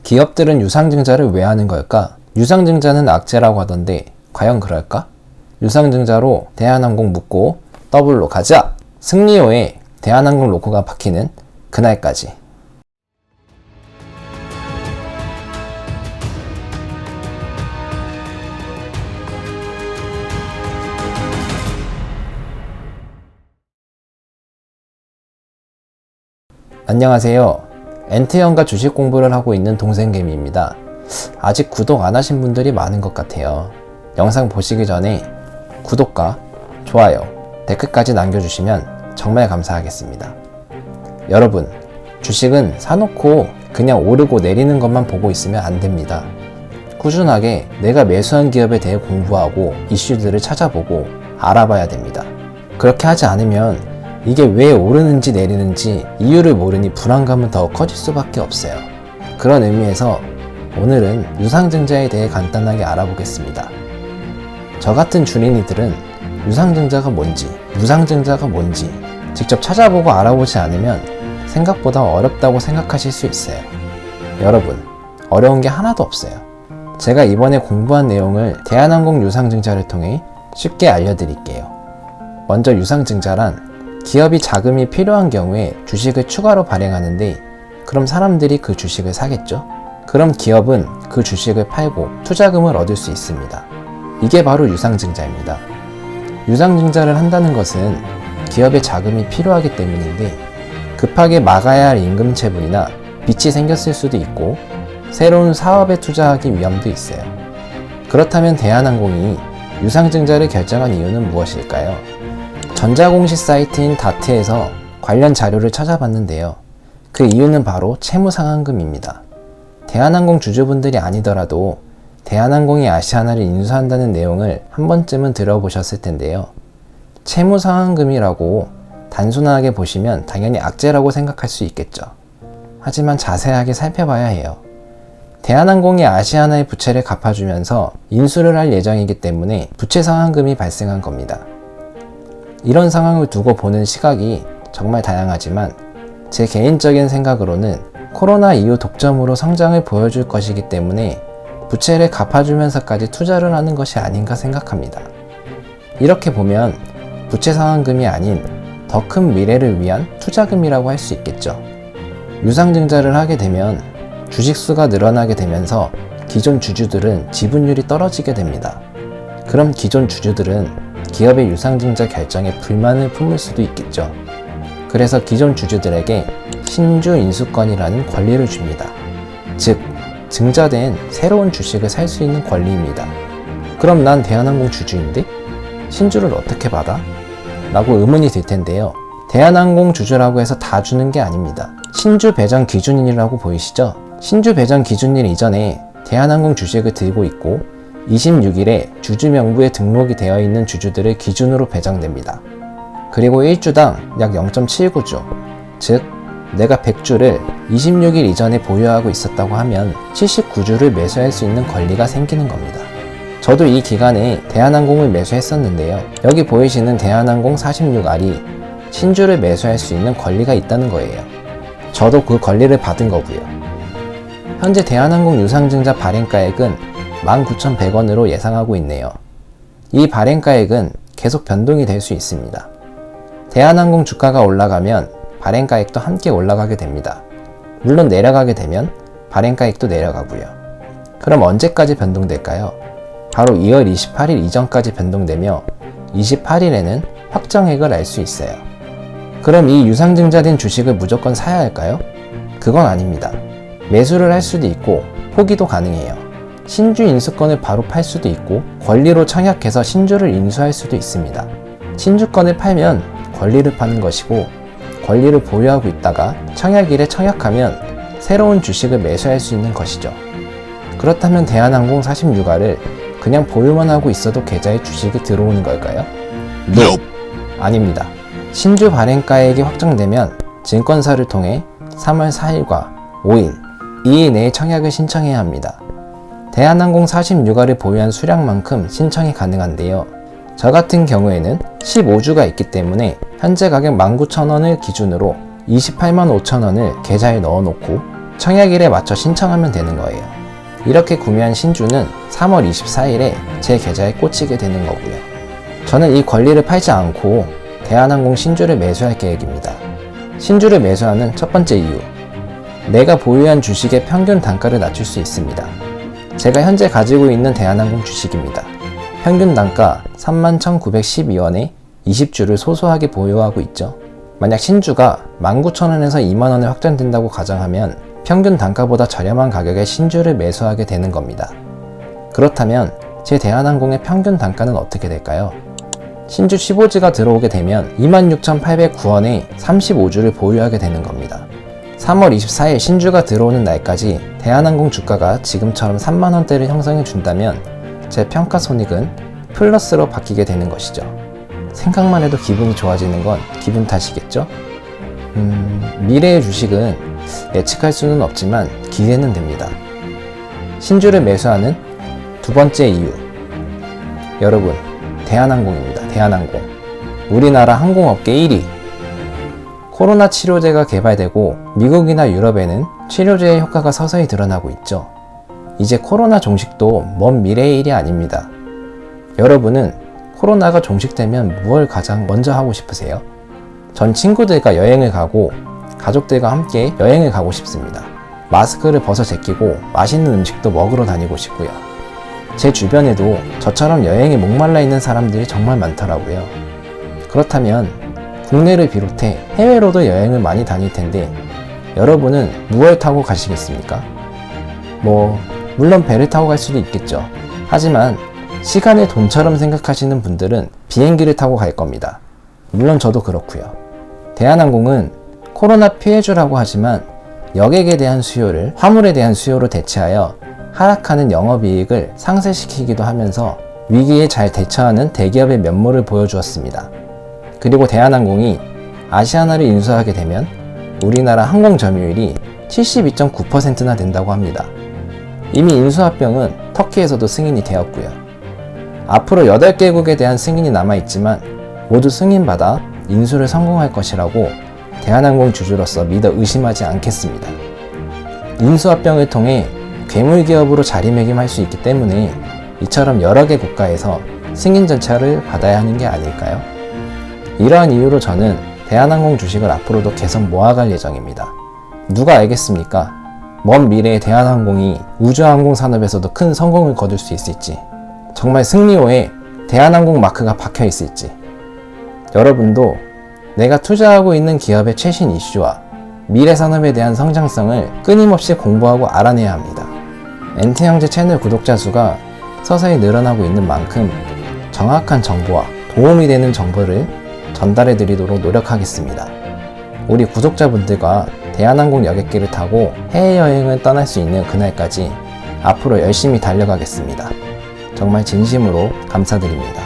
기업들은 유상증자를 왜 하는 걸까? 유상증자는 악재라고 하던데 과연 그럴까? 유상증자로 대한항공 묻고 더블로 가자! 승리호에 대한항공 로고가 박히는 그날까지. 안녕하세요. 엔트현과 주식 공부를 하고 있는 동생개미입니다. 아직 구독 안 하신 분들이 많은 것 같아요. 영상 보시기 전에 구독과 좋아요, 댓글까지 남겨주시면 정말 감사하겠습니다. 여러분, 주식은 사놓고 그냥 오르고 내리는 것만 보고 있으면 안 됩니다. 꾸준하게 내가 매수한 기업에 대해 공부하고 이슈들을 찾아보고 알아봐야 됩니다. 그렇게 하지 않으면 이게 왜 오르는지 내리는지 이유를 모르니 불안감은 더 커질 수밖에 없어요. 그런 의미에서 오늘은 유상증자에 대해 간단하게 알아보겠습니다. 저 같은 준인이들은 유상증자가 뭔지, 무상증자가 뭔지 직접 찾아보고 알아보지 않으면 생각보다 어렵다고 생각하실 수 있어요. 여러분, 어려운 게 하나도 없어요. 제가 이번에 공부한 내용을 대한항공 유상증자를 통해 쉽게 알려드릴게요. 먼저 유상증자란 기업이 자금이 필요한 경우에 주식을 추가로 발행하는데, 그럼 사람들이 그 주식을 사겠죠? 그럼 기업은 그 주식을 팔고 투자금을 얻을 수 있습니다. 이게 바로 유상증자입니다. 유상증자를 한다는 것은 기업의 자금이 필요하기 때문인데, 급하게 막아야 할 임금체불이나 빚이 생겼을 수도 있고 새로운 사업에 투자하기 위험도 있어요. 그렇다면 대한항공이 유상증자를 결정한 이유는 무엇일까요? 전자공시 사이트인 다트에서 관련 자료를 찾아봤는데요. 그 이유는 바로 채무상환금입니다. 대한항공 주주분들이 아니더라도 대한항공이 아시아나를 인수한다는 내용을 한 번쯤은 들어보셨을 텐데요. 채무상환금이라고 단순하게 보시면 당연히 악재라고 생각할 수 있겠죠. 하지만 자세하게 살펴봐야 해요. 대한항공이 아시아나의 부채를 갚아주면서 인수를 할 예정이기 때문에 부채상환금이 발생한 겁니다. 이런 상황을 두고 보는 시각이 정말 다양하지만 제 개인적인 생각으로는 코로나 이후 독점으로 성장을 보여줄 것이기 때문에 부채를 갚아주면서까지 투자를 하는 것이 아닌가 생각합니다. 이렇게 보면 부채 상환금이 아닌 더 큰 미래를 위한 투자금이라고 할 수 있겠죠. 유상증자를 하게 되면 주식수가 늘어나게 되면서 기존 주주들은 지분율이 떨어지게 됩니다. 그럼 기존 주주들은 기업의 유상증자 결정에 불만을 품을 수도 있겠죠. 그래서 기존 주주들에게 신주 인수권이라는 권리를 줍니다. 즉, 증자된 새로운 주식을 살 수 있는 권리입니다. 그럼 난 대한항공 주주인데 신주를 어떻게 받아? 라고 의문이 들 텐데요. 대한항공 주주라고 해서 다 주는 게 아닙니다. 신주 배정 기준일이라고 보이시죠? 신주 배정 기준일 이전에 대한항공 주식을 들고 있고 26일에 주주 명부에 등록이 되어 있는 주주들을 기준으로 배정됩니다. 그리고 1주당 약 0.79주, 즉 내가 100주를 26일 이전에 보유하고 있었다고 하면 79주를 매수할 수 있는 권리가 생기는 겁니다. 저도 이 기간에 대한항공을 매수했었는데요. 여기 보이시는 대한항공 46R이 신주를 매수할 수 있는 권리가 있다는 거예요. 저도 그 권리를 받은 거고요. 현재 대한항공 유상증자 발행가액은 19,100원으로 예상하고 있네요. 이 발행가액은 계속 변동이 될 수 있습니다. 대한항공 주가가 올라가면 발행가액도 함께 올라가게 됩니다. 물론 내려가게 되면 발행가액도 내려가고요. 그럼 언제까지 변동될까요? 바로 2월 28일 이전까지 변동되며 28일에는 확정액을 알 수 있어요. 그럼 이 유상증자된 주식을 무조건 사야 할까요? 그건 아닙니다. 매수를 할 수도 있고 포기도 가능해요. 신주 인수권을 바로 팔 수도 있고 권리로 청약해서 신주를 인수할 수도 있습니다. 신주권을 팔면 권리를 파는 것이고, 권리를 보유하고 있다가 청약일에 청약하면 새로운 주식을 매수할 수 있는 것이죠. 그렇다면 대한항공 46R을 그냥 보유만 하고 있어도 계좌에 주식이 들어오는 걸까요? No. 아닙니다. 신주 발행가액이 확정되면 증권사를 통해 3월 4일과 5일, 2일 내에 청약을 신청해야 합니다. 대한항공 46R을 보유한 수량만큼 신청이 가능한데요. 저 같은 경우에는 15주가 있기 때문에 현재 가격 19,000원을 기준으로 28만 5천 원을 계좌에 넣어놓고 청약일에 맞춰 신청하면 되는 거예요. 이렇게 구매한 신주는 3월 24일에 제 계좌에 꽂히게 되는 거고요. 저는 이 권리를 팔지 않고 대한항공 신주를 매수할 계획입니다. 신주를 매수하는 첫 번째 이유, 내가 보유한 주식의 평균 단가를 낮출 수 있습니다. 제가 현재 가지고 있는 대한항공 주식입니다. 평균 단가 31,912원에 20주를 소소하게 보유하고 있죠. 만약 신주가 19,000원에서 20,000원에 확정된다고 가정하면 평균 단가보다 저렴한 가격에 신주를 매수하게 되는 겁니다. 그렇다면 제 대한항공의 평균 단가는 어떻게 될까요? 신주 15주가 들어오게 되면 26,809원에 35주를 보유하게 되는 겁니다. 3월 24일 신주가 들어오는 날까지 대한항공 주가가 지금처럼 3만원대를 형성해 준다면 제 평가손익은 플러스로 바뀌게 되는 것이죠. 생각만 해도 기분이 좋아지는 건 기분 탓이겠죠? 미래의 주식은 예측할 수는 없지만 기대는 됩니다. 신주를 매수하는 두 번째 이유, 여러분, 대한항공입니다. 대한항공. 우리나라 항공업계 1위. 코로나 치료제가 개발되고 미국이나 유럽에는 치료제의 효과가 서서히 드러나고 있죠. 이제 코로나 종식도 먼 미래의 일이 아닙니다. 여러분은 코로나가 종식되면 무엇을 가장 먼저 하고 싶으세요? 전 친구들과 여행을 가고 가족들과 함께 여행을 가고 싶습니다. 마스크를 벗어 제끼고 맛있는 음식도 먹으러 다니고 싶고요. 제 주변에도 저처럼 여행에 목말라 있는 사람들이 정말 많더라고요. 그렇다면 국내를 비롯해 해외로도 여행을 많이 다닐 텐데 여러분은 무엇을 타고 가시겠습니까? 물론 배를 타고 갈 수도 있겠죠. 하지만 시간을 돈처럼 생각하시는 분들은 비행기를 타고 갈 겁니다. 물론 저도 그렇고요. 대한항공은 코로나 피해주라고 하지만 여객에 대한 수요를 화물에 대한 수요로 대체하여 하락하는 영업이익을 상쇄시키기도 하면서 위기에 잘 대처하는 대기업의 면모를 보여주었습니다. 그리고 대한항공이 아시아나를 인수하게 되면 우리나라 항공 점유율이 72.9%나 된다고 합니다. 이미 인수합병은 터키에서도 승인이 되었고요. 앞으로 8개국에 대한 승인이 남아있지만 모두 승인받아 인수를 성공할 것이라고 대한항공 주주로서 믿어 의심하지 않겠습니다. 인수합병을 통해 괴물기업으로 자리매김할 수 있기 때문에 이처럼 여러 개 국가에서 승인 절차를 받아야 하는 게 아닐까요? 이러한 이유로 저는 대한항공 주식을 앞으로도 계속 모아갈 예정입니다. 누가 알겠습니까? 먼 미래에 대한항공이 우주항공 산업에서도 큰 성공을 거둘 수 있을지, 정말 승리호에 대한항공 마크가 박혀 있을지. 여러분도 내가 투자하고 있는 기업의 최신 이슈와 미래 산업에 대한 성장성을 끊임없이 공부하고 알아내야 합니다. 엔트형제 채널 구독자 수가 서서히 늘어나고 있는 만큼 정확한 정보와 도움이 되는 정보를 전달해 드리도록 노력하겠습니다. 우리 구독자분들과 대한항공 여객기를 타고 해외여행을 떠날 수 있는 그날까지 앞으로 열심히 달려가겠습니다. 정말 진심으로 감사드립니다.